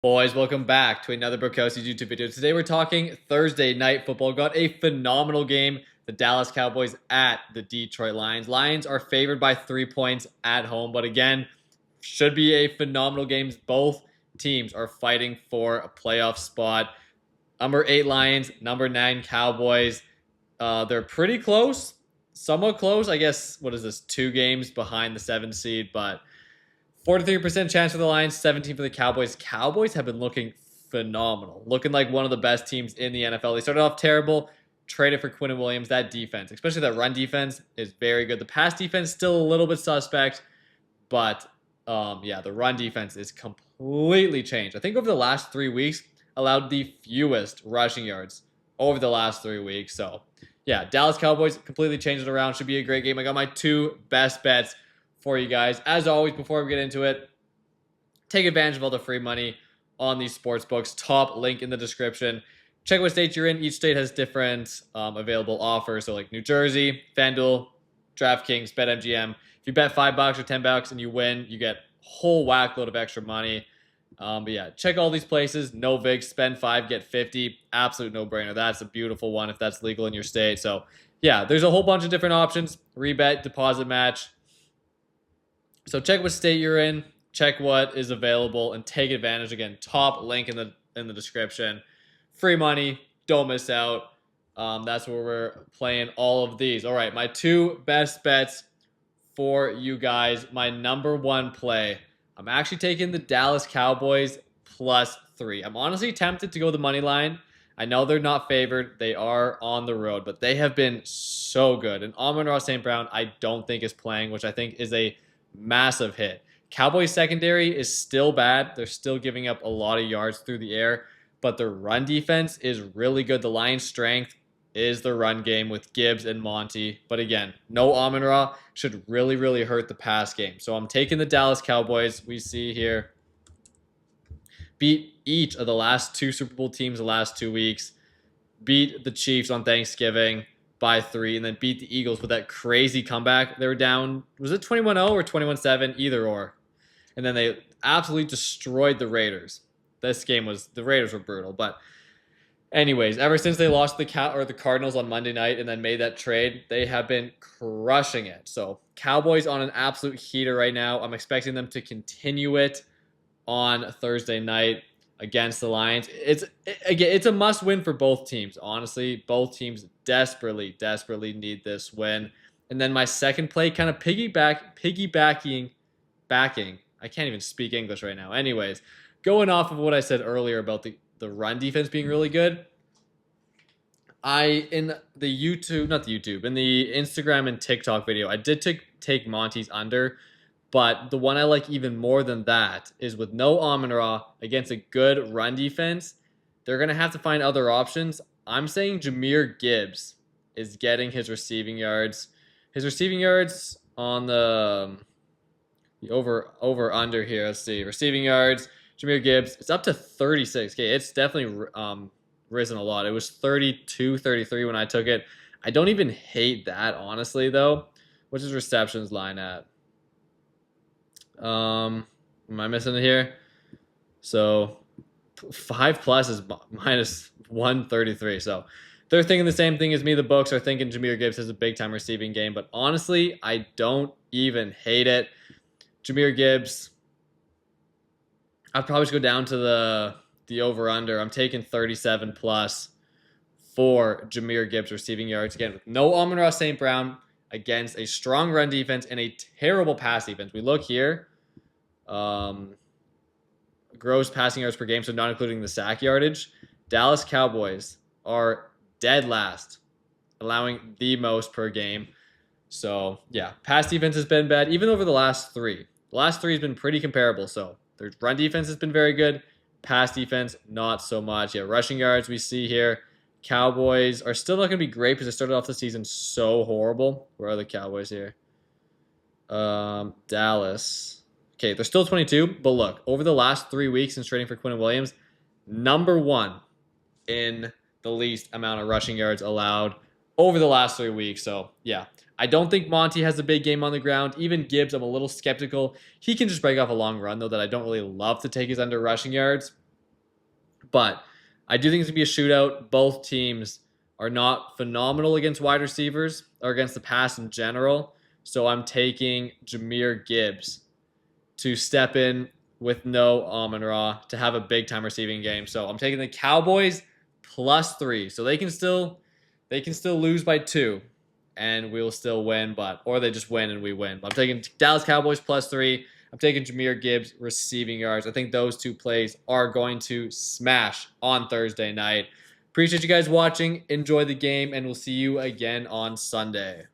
Boys, welcome back to another Brokosi's YouTube video. Today we're talking Thursday night football. Got a phenomenal game. The Dallas Cowboys at the Detroit Lions. Lions are favored by 3 points at home, but again, should be a phenomenal game. Both teams are fighting for a playoff spot. Number 8 Lions, number 9 Cowboys. They're pretty close, somewhat close. I guess, what is this, 2 games behind the 7th seed, but 43% chance for the Lions, 17 for the Cowboys. Cowboys have been looking phenomenal, looking like one of the best teams in the NFL. They started off terrible, traded for Quinn and Williams. That defense, especially that run defense, is very good. The pass defense still a little bit suspect, but yeah, the run defense is completely changed. I think over the last 3 weeks, allowed the fewest rushing yards over the last 3 weeks. So yeah, Dallas Cowboys completely changed it around. Should be a great game. I got my 2 best bets for you guys. As always, before we get into it, take advantage of all the free money on these sports books. Top link in the description. Check what states you're in. Each state has different available offers. So like New Jersey, FanDuel, DraftKings, BetMGM. If you bet $5 or $10 and you win, you get a whole whack load of extra money. But yeah, check all these places. No VIG, spend 5, get 50. Absolute no-brainer. That's a beautiful one if that's legal in your state. So yeah, there's a whole bunch of different options. Rebet, deposit match. So check what state you're in, check what is available, and take advantage. Again, top link in the description. Free money, don't miss out. That's where we're playing all of these. All right, my 2 best bets for you guys. My number 1 play, I'm actually taking the Dallas Cowboys +3. I'm honestly tempted to go the money line. I know they're not favored. They are on the road, but they have been so good. And Amon-Ra St. Brown, I don't think is playing, which I think is a massive hit. Cowboys secondary is still bad. They're still giving up a lot of yards through the air, but their run defense is really good. The Lions' strength is the run game with Gibbs and Monty. But again, no Amon-Ra should really, really hurt the pass game. So I'm taking the Dallas Cowboys. We see here beat each of the last 2 Super Bowl teams the last 2 weeks. Beat the Chiefs on Thanksgiving by 3, and then beat the Eagles with that crazy comeback. They were down, was it 21-0 or 21-7? Either or. And then they absolutely destroyed the Raiders. This game was, the Raiders were brutal. But anyways, ever since they lost the Cardinals on Monday night and then made that trade, they have been crushing it. So Cowboys on an absolute heater right now. I'm expecting them to continue it on Thursday night against the Lions. It's a must win for both teams. Honestly, both teams desperately need this win. And then my second play, kind of piggybacking. I can't even speak English right now. Anyways, going off of what I said earlier about the run defense being really good. In the Instagram and TikTok video, I did take Monty's under. But the one I like even more than that is with no Amon-Ra against a good run defense, they're going to have to find other options. I'm saying Jahmyr Gibbs is getting his receiving yards. His receiving yards on the over-under here. Let's see. Receiving yards, Jahmyr Gibbs, it's up to 36. Okay, it's definitely risen a lot. It was 32, 33 when I took it. I don't even hate that, honestly, though. What's his receptions line at? Am I missing it here? So 5+ is minus 133. So they're thinking the same thing as me. The books are thinking Jahmyr Gibbs has a big time receiving game, but honestly, I don't even hate it. Jahmyr Gibbs, I'd probably just go down to the over under. I'm taking 37+ for Jahmyr Gibbs receiving yards again with no Amon-Ra St. Brown against a strong run defense and a terrible pass defense. We look here. Gross passing yards per game, so not including the sack yardage. Dallas Cowboys are dead last, allowing the most per game. So, yeah, pass defense has been bad, even over the last 3. The last 3 has been pretty comparable. So, their run defense has been very good. Pass defense, not so much. Yeah, rushing yards we see here. Cowboys are still not going to be great because they started off the season so horrible. Where are the Cowboys here? Dallas. Okay, they're still 22, but look, over the last 3 weeks since trading for Quinn and Williams, number 1 in the least amount of rushing yards allowed over the last 3 weeks. So, yeah, I don't think Monty has a big game on the ground. Even Gibbs, I'm a little skeptical. He can just break off a long run, though, that I don't really love to take his under rushing yards. But I do think it's going to be a shootout. Both teams are not phenomenal against wide receivers or against the pass in general. So I'm taking Jahmyr Gibbs to step in with no Amon-Ra to have a big-time receiving game. So I'm taking the Cowboys +3. So they can still lose by 2 and we'll still win, or they just win and we win. But I'm taking Dallas Cowboys +3. I'm taking Jahmyr Gibbs receiving yards. I think those two plays are going to smash on Thursday night. Appreciate you guys watching. Enjoy the game, and we'll see you again on Sunday.